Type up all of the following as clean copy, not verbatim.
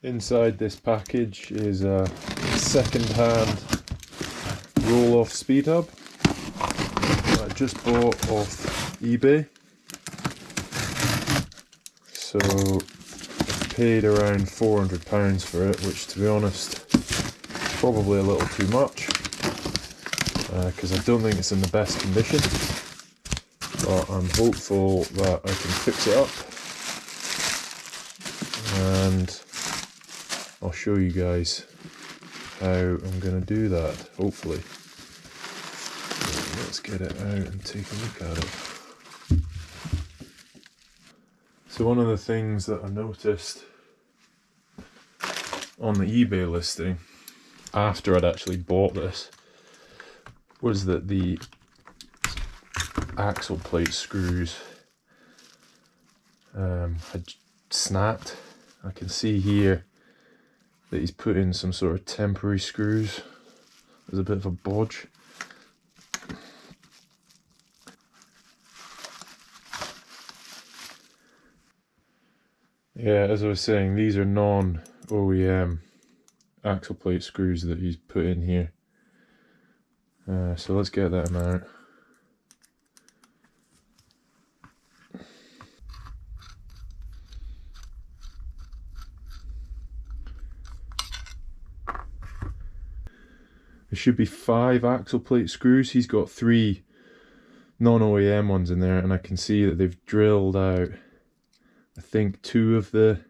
Inside this package is a second-hand Rohloff Speedhub I just bought off eBay. So I paid around £400 for it, which to be honest, probably a little too much, because I don't think it's in the best condition, but I'm hopeful that I can fix it up, and I'll show you guys how I'm going to do that, hopefully. So let's get it out and take a look at it. So one of the things that I noticed on the eBay listing, after I'd actually bought this, was that the axle plate screws had snapped. I can see here that he's put in some sort of temporary screws. There's a bit of a bodge. Yeah, as I was saying, these are non-OEM axle plate screws that he's put in here. So let's get them out. There should be 5 axle plate screws. He's got 3 non-OEM ones in there, and I can see that they've drilled out, I think, 2 of the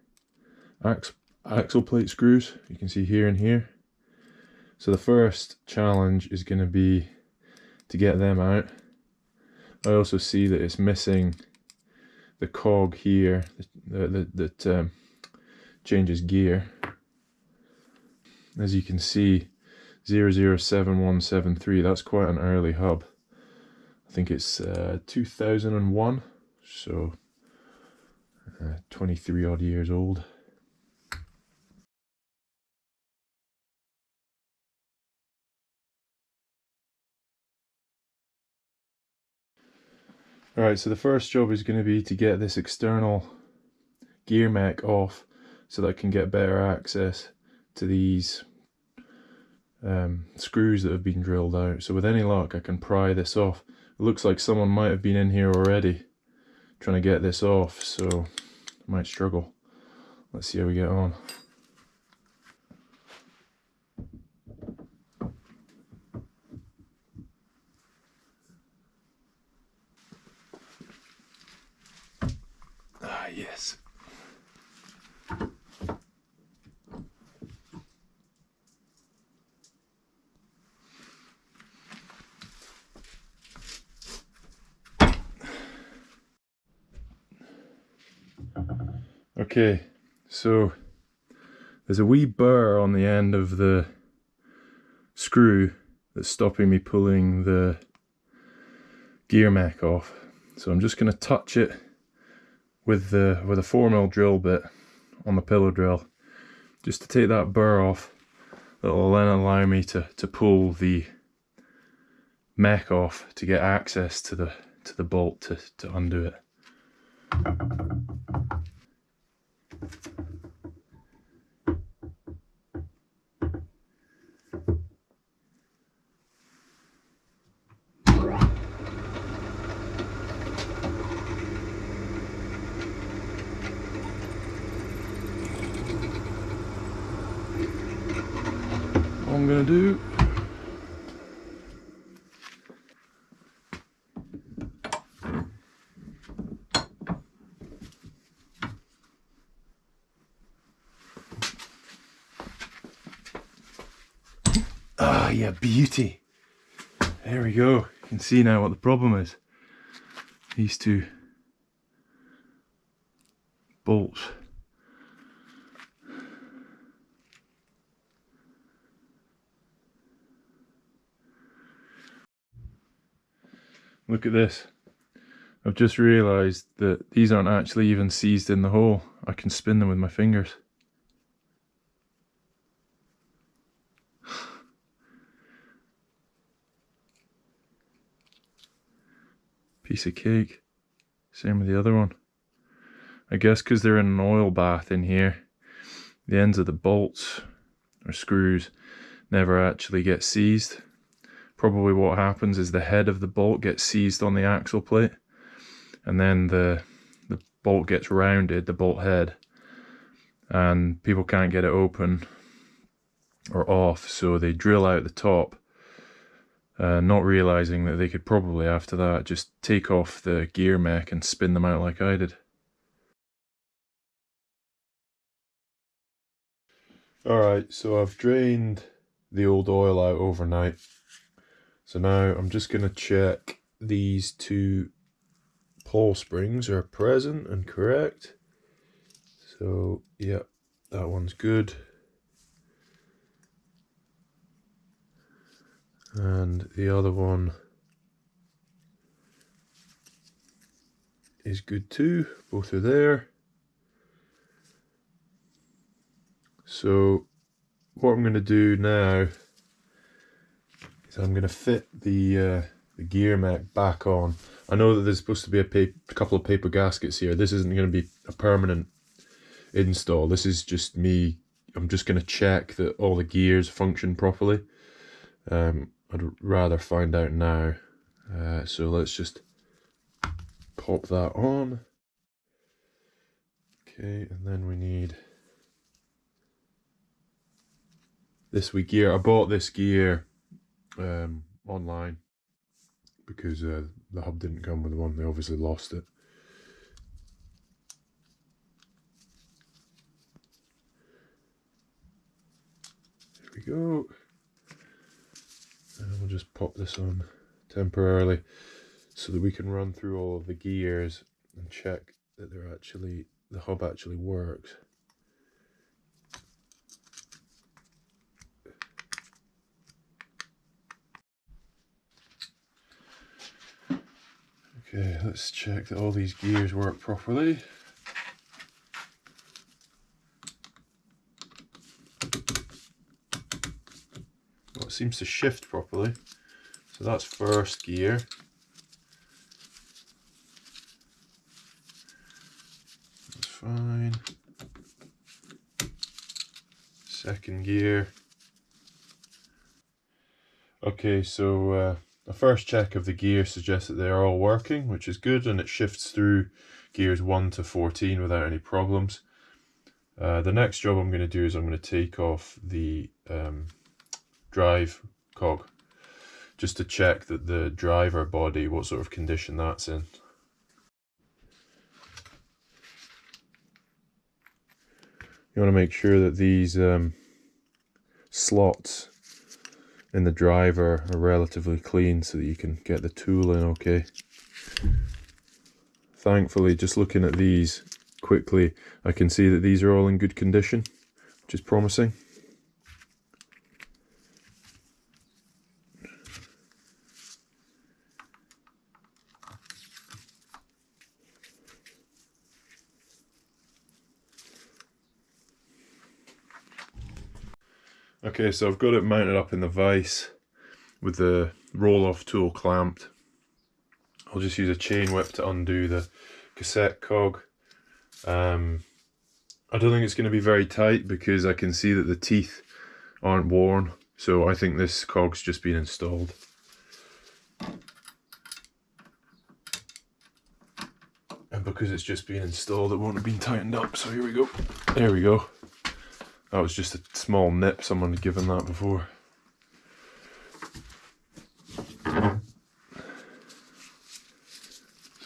axle plate screws. You can see here and here. So the first challenge is going to be to get them out. I also see that it's missing the cog here that changes gear. As you can see, 007173, that's quite an early hub. I think it's 2001, so 23 odd years old. Alright, so the first job is going to be to get this external gear mech off so that I can get better access to these screws that have been drilled out. So with any luck I can pry this off. It looks like someone might have been in here already trying to get this off, so I might struggle. Let's see how we get on. Ah, yes. Okay, so there's a wee burr on the end of the screw that's stopping me pulling the gear mech off. So I'm just going to touch it with a 4mm drill bit on the pillow drill, just to take that burr off. That'll then allow me to pull the mech off to get access to the bolt to undo it. What I'm gonna do, ah, yeah, beauty. There we go. You can see now what the problem is. These 2 bolts. Look at this. I've just realised that these aren't actually even seized in the hole. I can spin them with my fingers. Piece of cake. Same with the other one. I guess because they're in an oil bath in here, the ends of the bolts or screws never actually get seized. Probably what happens is the head of the bolt gets seized on the axle plate, and then the bolt gets rounded, the bolt head, and people can't get it open or off, so they drill out the top, not realizing that they could probably after that just take off the gear mech and spin them out like I did. Alright, so I've drained the old oil out overnight. So now I'm just going to check these two pawl springs are present and correct. So yeah, that one's good. And the other one is good too, both are there. So what I'm going to do now is I'm going to fit the gear mech back on. I know that there's supposed to be a couple of paper gaskets here. This isn't going to be a permanent install. This is just me. I'm just going to check that all the gears function properly. I'd rather find out now. So let's just pop that on. Okay, and then we need this wee gear. I bought this gear online because the hub didn't come with one. They obviously lost it. There we go. And we'll just pop this on temporarily so that we can run through all of the gears and check that the hub actually works. Okay, let's check that all these gears work properly. Well, it seems to shift properly. So that's first gear. That's fine. Second gear. Okay, so a first check of the gear suggests that they are all working, which is good, and it shifts through gears 1 to 14 without any problems. The next job I'm going to do is I'm going to take off the drive cog, just to check that the driver body, what sort of condition that's in. You want to make sure that these slots in the driver are relatively clean so that you can get the tool in okay. Thankfully, just looking at these quickly, I can see that these are all in good condition, which is promising. Okay, so I've got it mounted up in the vise with the roll-off tool clamped. I'll just use a chain whip to undo the cassette cog. I don't think it's going to be very tight because I can see that the teeth aren't worn, so I think this cog's just been installed. And because it's just been installed, it won't have been tightened up, so here we go. There we go. That was just a small nip, someone had given that before. So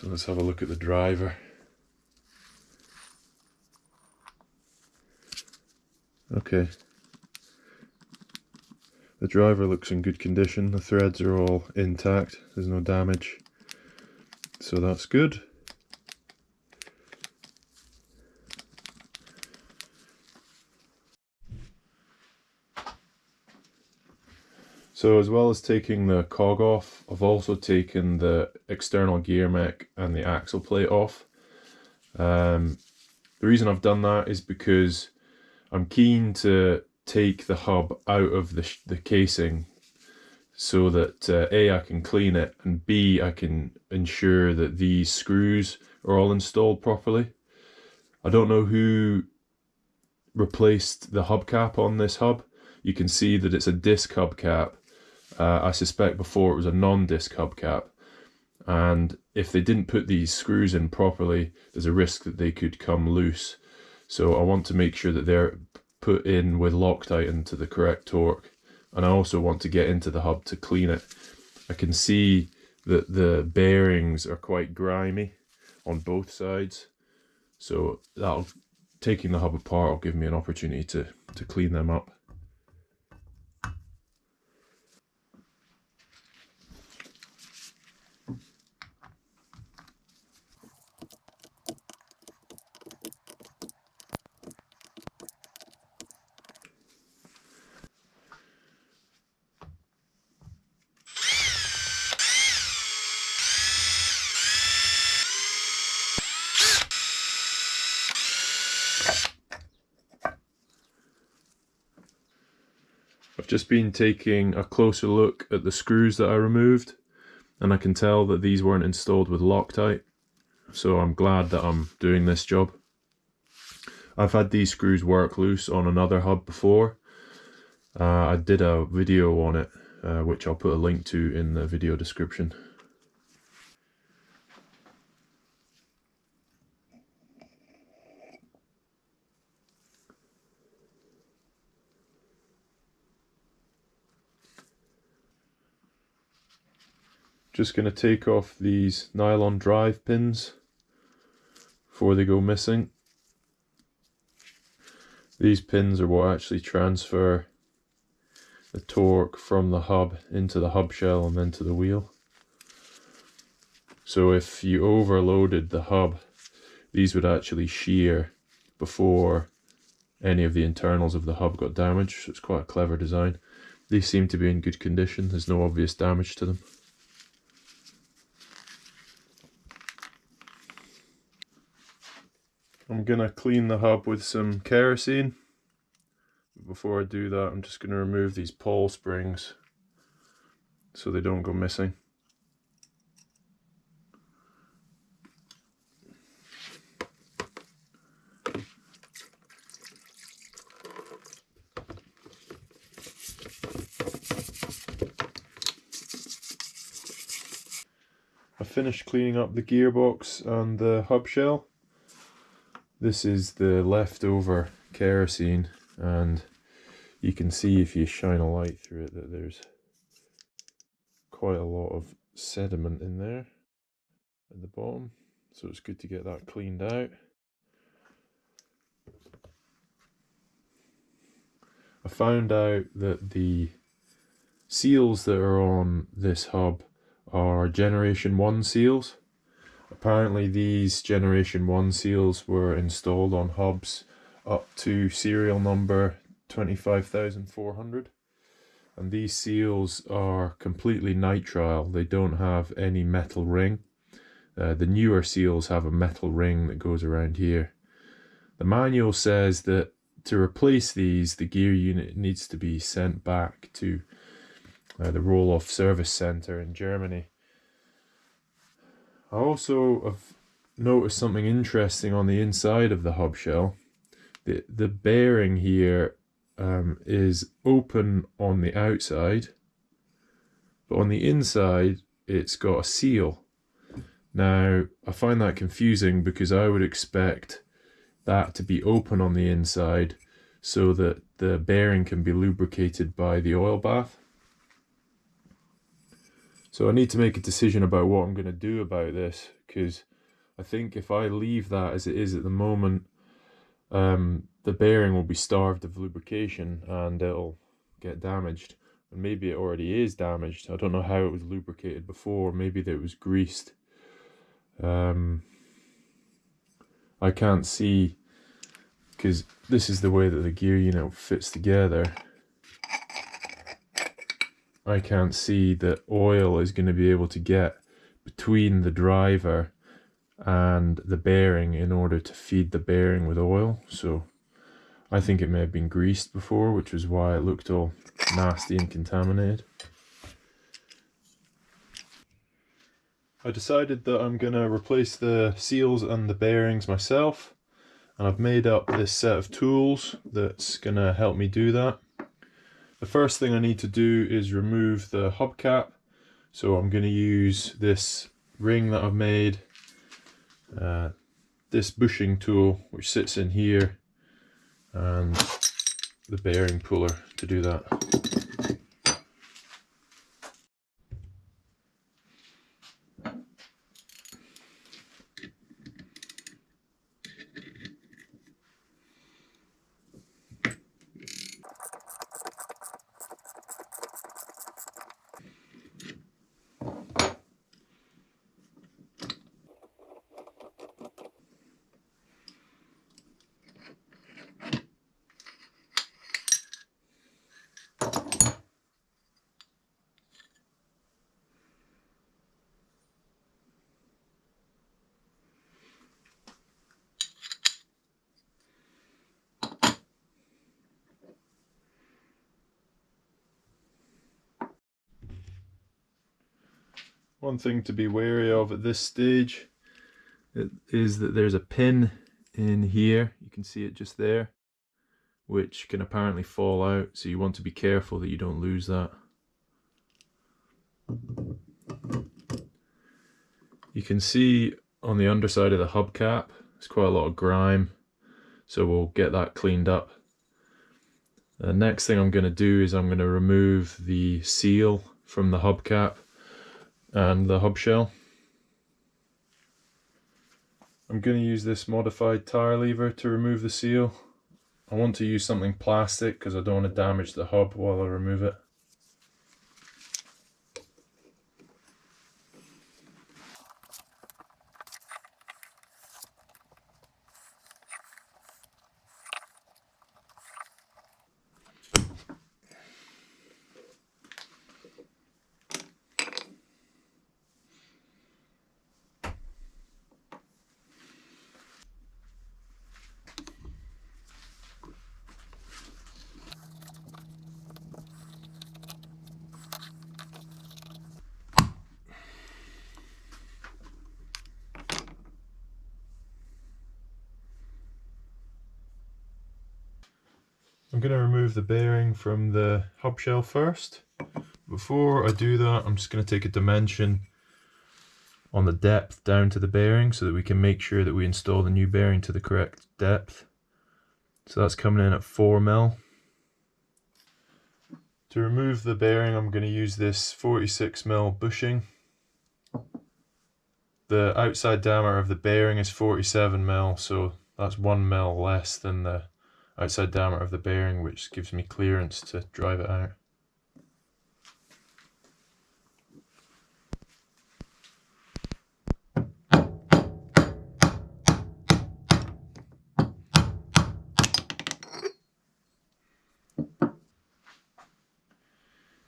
let's have a look at the driver. Okay. The driver looks in good condition, the threads are all intact, there's no damage. So that's good. So as well as taking the cog off, I've also taken the external gear mech and the axle plate off. The reason I've done that is because I'm keen to take the hub out of the casing so that A, I can clean it, and B, I can ensure that these screws are all installed properly. I don't know who replaced the hubcap on this hub. You can see that it's a disc hubcap. I suspect before it was a non-disc hubcap, and if they didn't put these screws in properly, there's a risk that they could come loose. So I want to make sure that they're put in with Loctite into the correct torque, and I also want to get into the hub to clean it. I can see that the bearings are quite grimy on both sides, so taking the hub apart will give me an opportunity to clean them up. I've just been taking a closer look at the screws that I removed, and I can tell that these weren't installed with Loctite, so I'm glad that I'm doing this job. I've had these screws work loose on another hub before. I did a video on it, which I'll put a link to in the video description. Just going to take off these nylon drive pins before they go missing. These pins are what actually transfer the torque from the hub into the hub shell and then to the wheel. So if you overloaded the hub, these would actually shear before any of the internals of the hub got damaged. So it's quite a clever design. These seem to be in good condition, there's no obvious damage to them. I'm going to clean the hub with some kerosene. Before I do that, I'm just going to remove these pawl springs so they don't go missing. I finished cleaning up the gearbox and the hub shell. This is the leftover kerosene, and you can see if you shine a light through it that there's quite a lot of sediment in there at the bottom, so it's good to get that cleaned out. I found out that the seals that are on this hub are Generation 1 seals. Apparently these Generation 1 seals were installed on hubs up to serial number 25,400, and these seals are completely nitrile. They don't have any metal ring. The newer seals have a metal ring that goes around here. The manual says that to replace these, the gear unit needs to be sent back to the Rohloff service center in Germany. I also have noticed something interesting on the inside of the hub shell. The bearing here is open on the outside, but on the inside it's got a seal. Now I find that confusing because I would expect that to be open on the inside so that the bearing can be lubricated by the oil bath. So I need to make a decision about what I'm going to do about this, because I think if I leave that as it is at the moment, the bearing will be starved of lubrication and it'll get damaged. And maybe it already is damaged. I don't know how it was lubricated before. Maybe that it was greased. I can't see, because this is the way that the gear unit fits together. I can't see that oil is going to be able to get between the driver and the bearing in order to feed the bearing with oil. So I think it may have been greased before, which was why it looked all nasty and contaminated. I decided that I'm going to replace the seals and the bearings myself, and I've made up this set of tools that's going to help me do that. The first thing I need to do is remove the hubcap, so I'm going to use this ring that I've made, this bushing tool which sits in here, and the bearing puller to do that. One thing to be wary of at this stage is that there's a pin in here, you can see it just there, which can apparently fall out, so you want to be careful that you don't lose that. You can see on the underside of the hubcap there's quite a lot of grime, so we'll get that cleaned up. The next thing I'm going to do is I'm going to remove the seal from the hubcap and the hub shell. I'm going to use this modified tire lever to remove the seal. I want to use something plastic because I don't want to damage the hub while I remove it. I'm going to remove the bearing from the hub shell first. Before I do that, I'm just going to take a dimension on the depth down to the bearing so that we can make sure that we install the new bearing to the correct depth. So that's coming in at 4mm. To remove the bearing, I'm going to use this 46mm bushing. The outside diameter of the bearing is 47mm, so that's 1mm less than the outside diameter of the bearing, which gives me clearance to drive it out.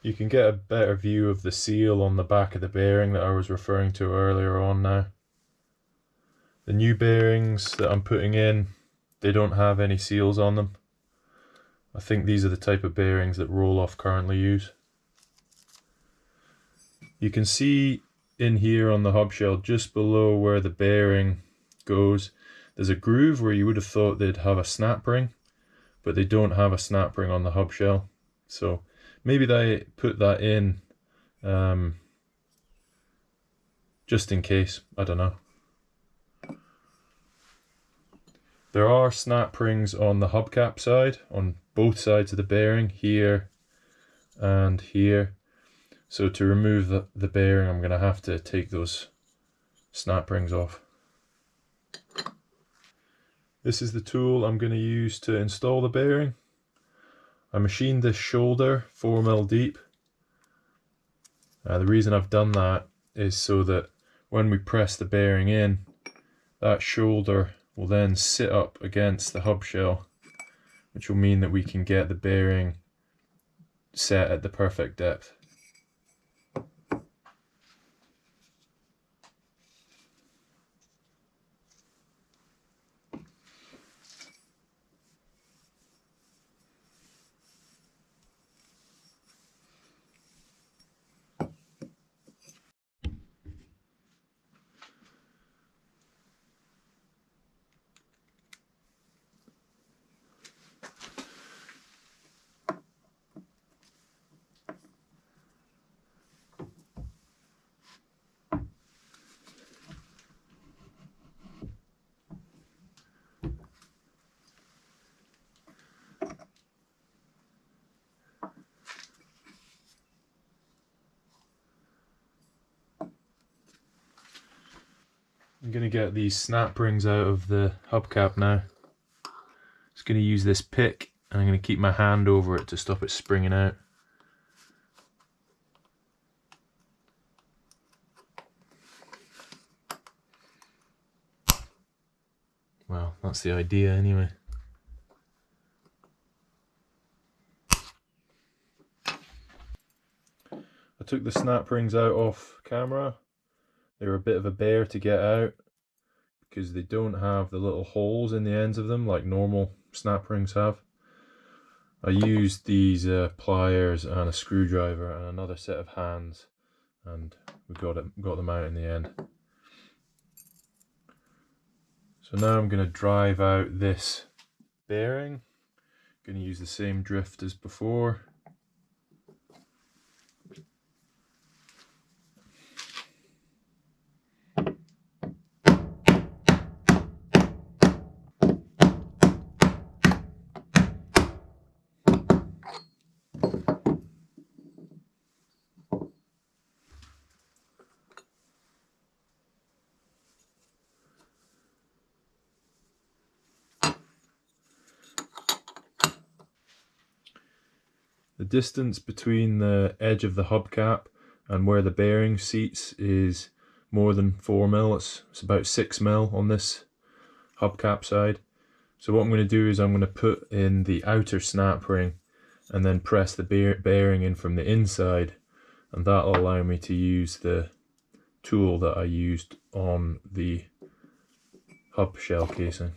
You can get a better view of the seal on the back of the bearing that I was referring to earlier on now. The new bearings that I'm putting in, they don't have any seals on them. I think these are the type of bearings that Rohloff currently use. You can see in here on the hub shell, just below where the bearing goes, there's a groove where you would have thought they'd have a snap ring, but they don't have a snap ring on the hub shell. So maybe they put that in just in case, I don't know. There are snap rings on the hubcap side, on both sides of the bearing, here and here. So to remove the bearing, I'm going to have to take those snap rings off. This is the tool I'm going to use to install the bearing. I machined this shoulder 4mm deep. The reason I've done that is so that when we press the bearing in, that shoulder will then sit up against the hub shell, which will mean that we can get the bearing set at the perfect depth. going to get these snap rings out of the hubcap now. Just going to use this pick and I'm going to keep my hand over it to stop it springing out. Well, that's the idea anyway. I took the snap rings out off camera. They were a bit of a bear to get out because they don't have the little holes in the ends of them like normal snap rings have. I used these pliers and a screwdriver and another set of hands, and we got them out in the end. So now I'm going to drive out this bearing. Going to use the same drift as before. The distance between the edge of the hubcap and where the bearing seats is more than 4 mil. It's about 6 mil on this hubcap side. So what I'm going to do is I'm going to put in the outer snap ring and then press the bearing in from the inside, and that'll allow me to use the tool that I used on the hub shell casing.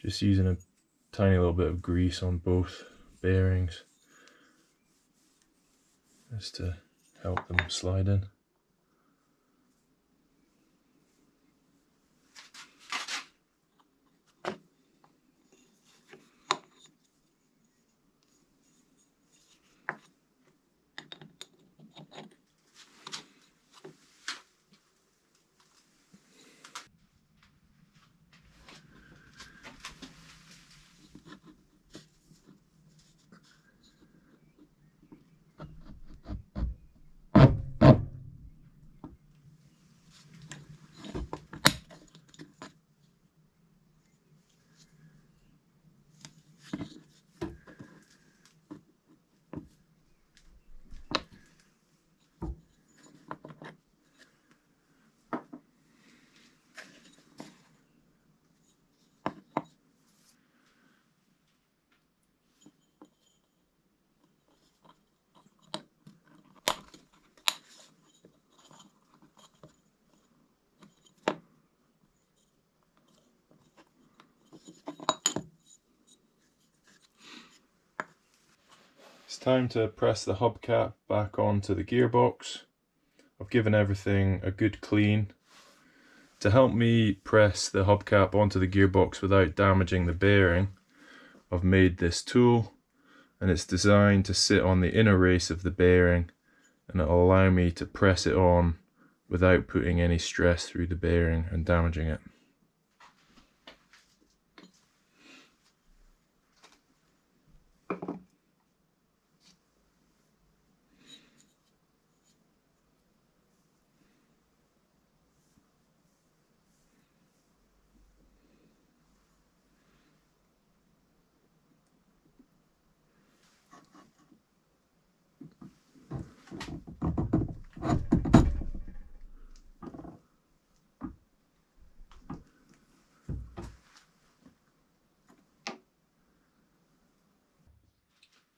Just using a tiny little bit of grease on both bearings just to help them slide in. It's time to press the hubcap back onto the gearbox. I've given everything a good clean. To help me press the hubcap onto the gearbox without damaging the bearing, I've made this tool, and it's designed to sit on the inner race of the bearing, and it'll allow me to press it on without putting any stress through the bearing and damaging it.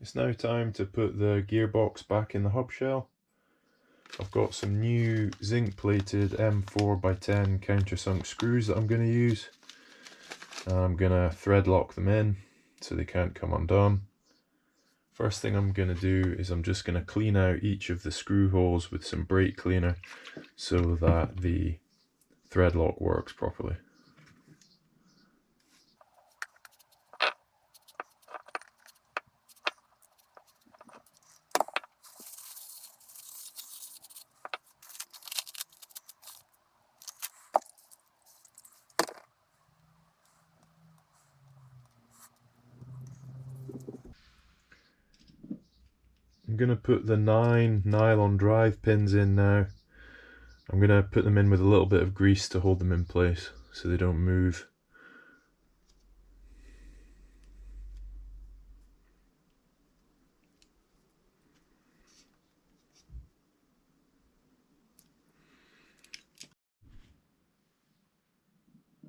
It's now time to put the gearbox back in the hub shell. I've got some new zinc plated M4x10 countersunk screws that I'm going to use. I'm going to thread lock them in so they can't come undone. First thing I'm going to do is I'm just going to clean out each of the screw holes with some brake cleaner so that the thread lock works properly. I'm going to put the 9 nylon drive pins in now. I'm going to put them in with a little bit of grease to hold them in place so they don't move.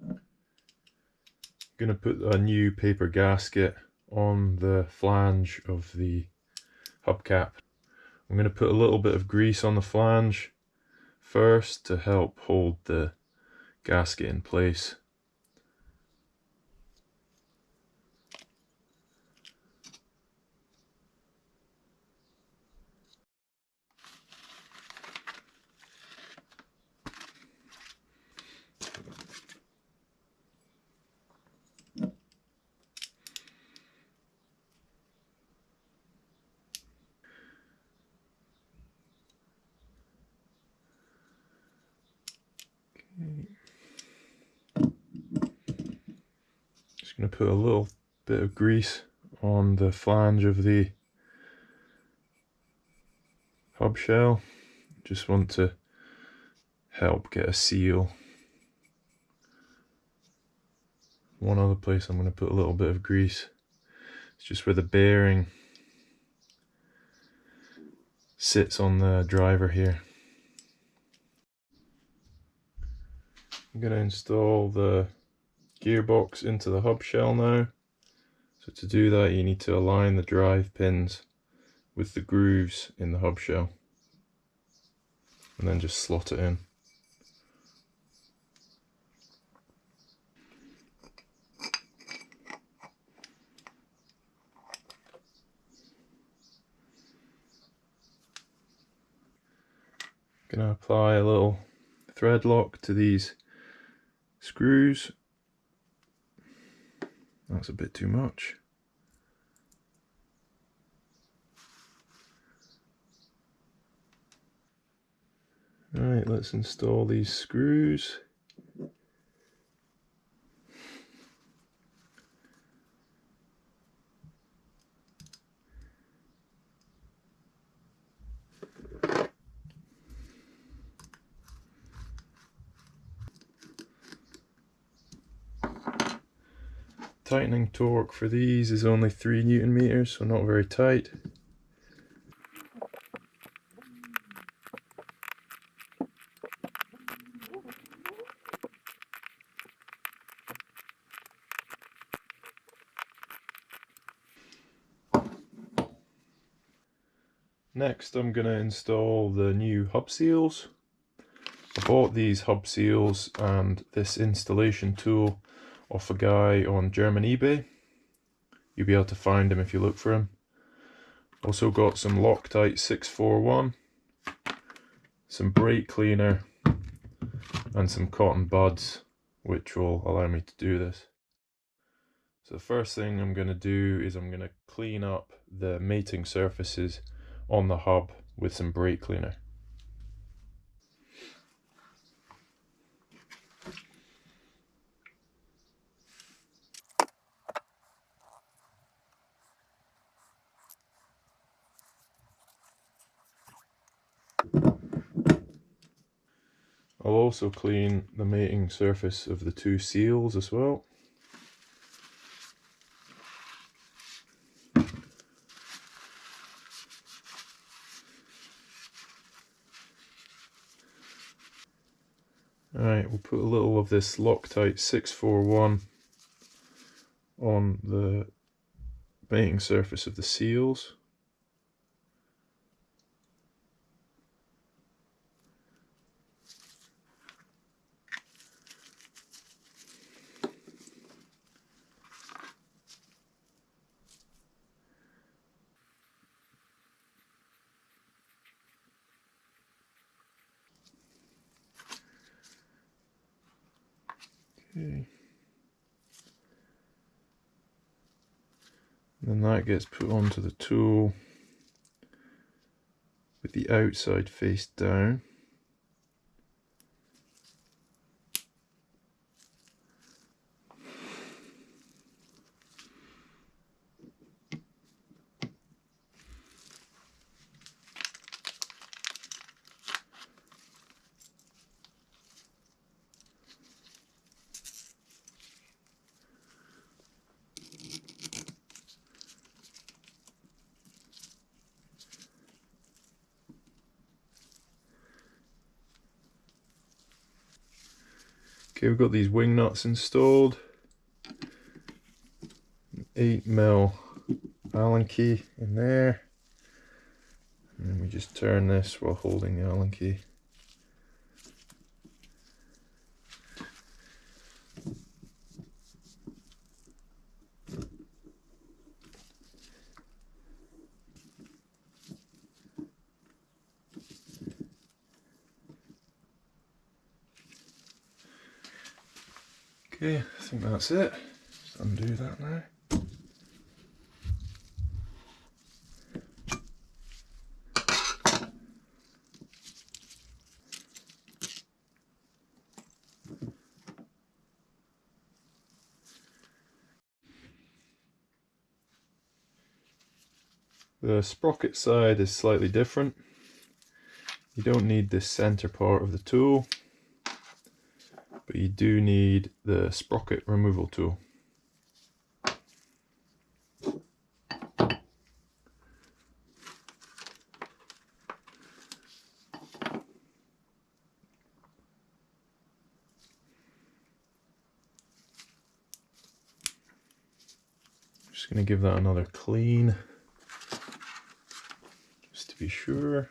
I'm going to put a new paper gasket on the flange of the hubcap. I'm going to put a little bit of grease on the flange first to help hold the gasket in place. Just going to put a little bit of grease on the flange of the hub shell. Just want to help get a seal. One other place I'm going to put a little bit of grease. It's just where the bearing sits on the driver here. I'm going to install the gearbox into the hub shell now. So to do that you need to align the drive pins with the grooves in the hub shell and then just slot it in. Going to apply a little thread lock to these screws. That's a bit too much. Right, let's install these screws. Tightening torque for these is only 3 Newton meters, so not very tight. Next I'm going to install the new hub seals. I bought these hub seals and this installation tool off a guy on German eBay. You'll be able to find him if you look for him. Also got some Loctite 641, some brake cleaner and some cotton buds which will allow me to do this. So the first thing I'm going to do is I'm going to clean up the mating surfaces on the hub with some brake cleaner. I'll also clean the mating surface of the 2 seals as well. Alright, we'll put a little of this Loctite 641 on the mating surface of the seals. Okay. Then that gets put onto the tool with the outside face down. Okay, we've got these wing nuts installed. 8mm Allen key in there. And then we just turn this while holding the Allen key. Okay, I think that's it. Just undo that now. The sprocket side is slightly different. You don't need this center part of the tool, but you do need the sprocket removal tool. Just going to give that another clean, just to be sure.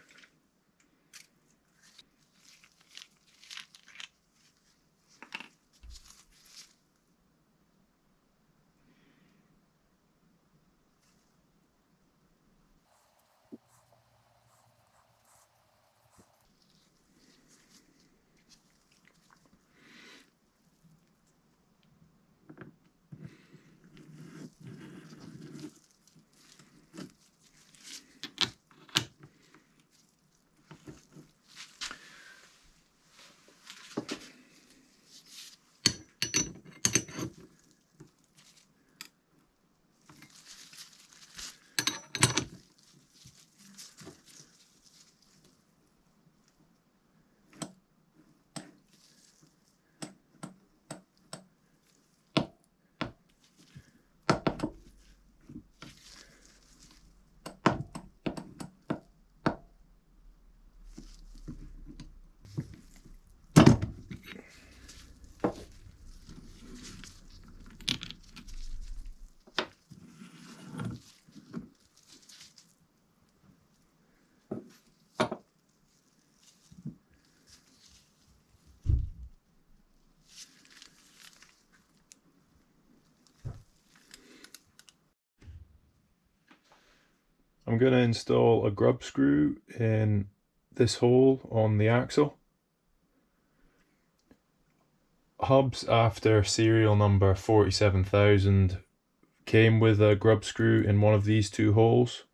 I'm going to install a grub screw in this hole on the axle. Hubs after serial number 47,000 came with a grub screw in one of these two holes.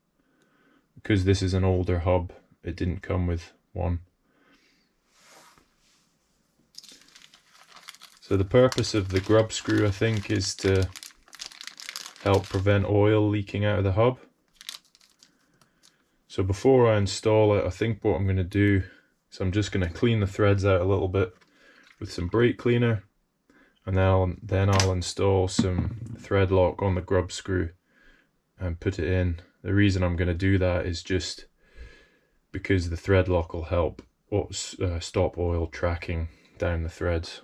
Because this is an older hub, it didn't come with one. So the purpose of the grub screw, I think, is to help prevent oil leaking out of the hub. So before I install it, I think what I'm going to do is I'm just going to clean the threads out a little bit with some brake cleaner, and then I'll install some thread lock on the grub screw and put it in. The reason I'm going to do that is just because the thread lock will help stop oil tracking down the threads.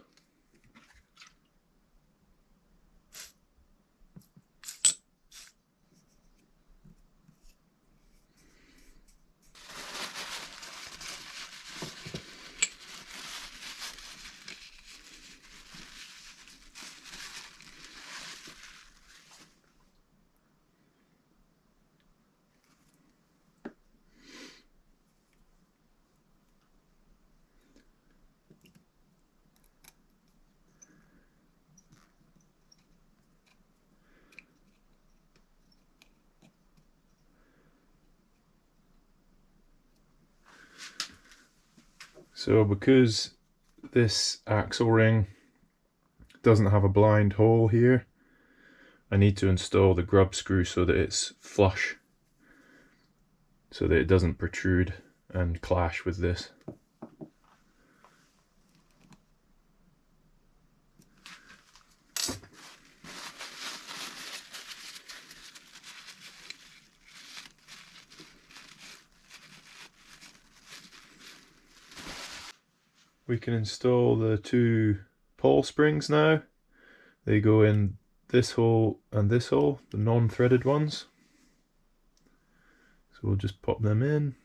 So because this axle ring doesn't have a blind hole here, I need to install the grub screw so that it's flush, so that it doesn't protrude and clash with this. We can install the two pawl springs now. They go in this hole and this hole, the non-threaded ones. So we'll just pop them in.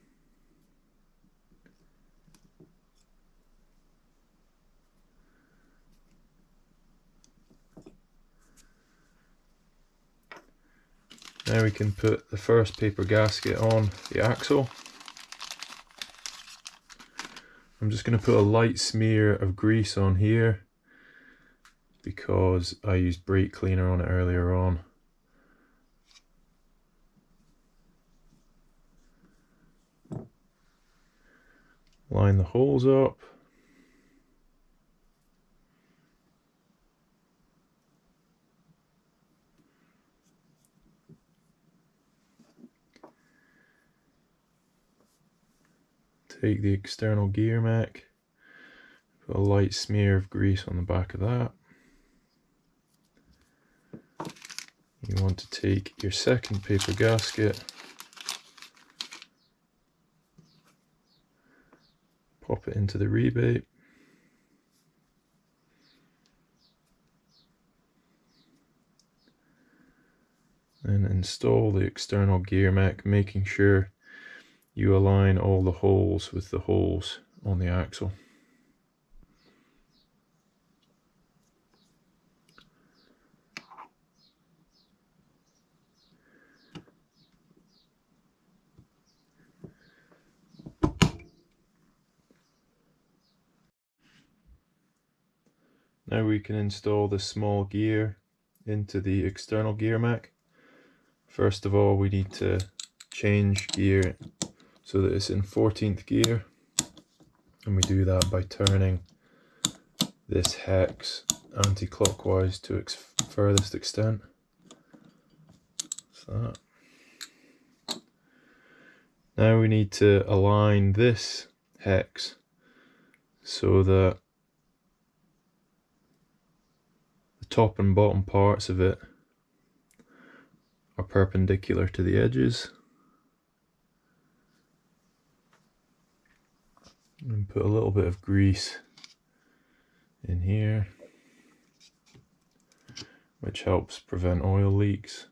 Now we can put the first paper gasket on the axle. I'm just going to put a light smear of grease on here because I used brake cleaner on it earlier on. Line the holes up. Take the external gear mech, put a light smear of grease on the back of that. You want to take your second paper gasket, pop it into the rebate, and install the external gear mech, making sure you align all the holes with the holes on the axle. Now we can install the small gear into the external gear mech. First of all, we need to change gear so that it's in 14th gear, and we do that by turning this hex anti-clockwise to its furthest extent. So that. Now we need to align this hex so that the top and bottom parts of it are perpendicular to the edges. And put a little bit of grease in here, which helps prevent oil leaks.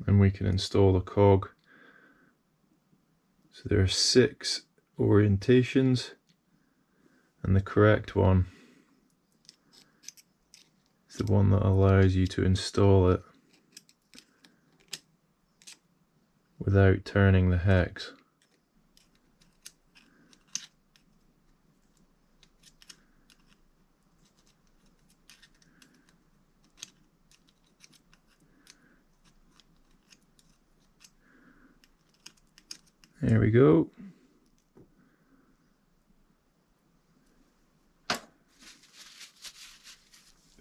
And we can install the cog. So there are 6 orientations, and the correct one is the one that allows you to install it without turning the hex. There we go.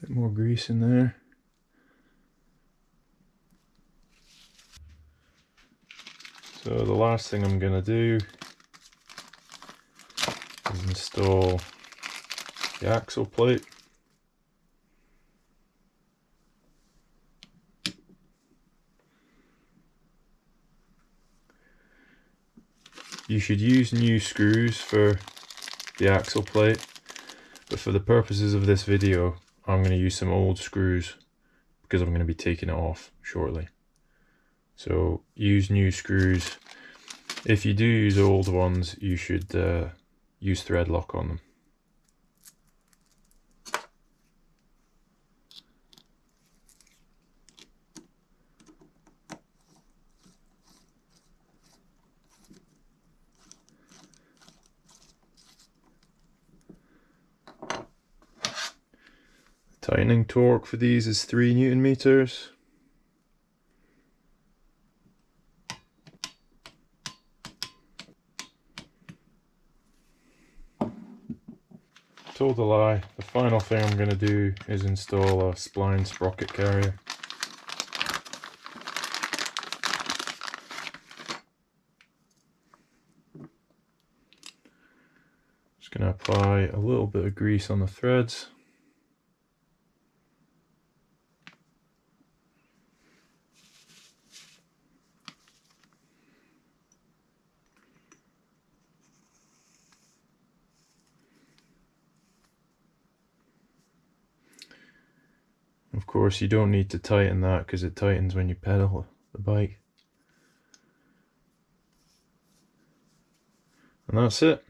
Bit more grease in there. So the last thing I'm going to do is install the axle plate. You should use new screws for the axle plate, but for the purposes of this video I'm going to use some old screws because I'm going to be taking it off shortly. So use new screws. If you do use old ones, you should use thread lock on them. Tightening torque for these is 3 Newton meters. told a lie. The final thing I'm going to do is install a spline sprocket carrier. Just going to apply a little bit of grease on the threads. Of course, you don't need to tighten that because it tightens when you pedal the bike. And that's it.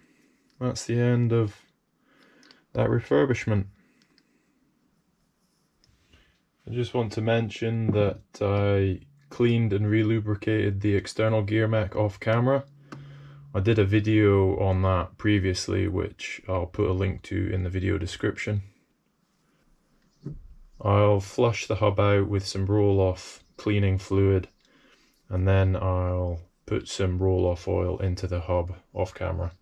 That's the end of that refurbishment. I just want to mention that I cleaned and relubricated the external gear mech off camera. I did a video on that previously, which I'll put a link to in the video description. I'll flush the hub out with some Rohloff cleaning fluid, and then I'll put some Rohloff oil into the hub off camera.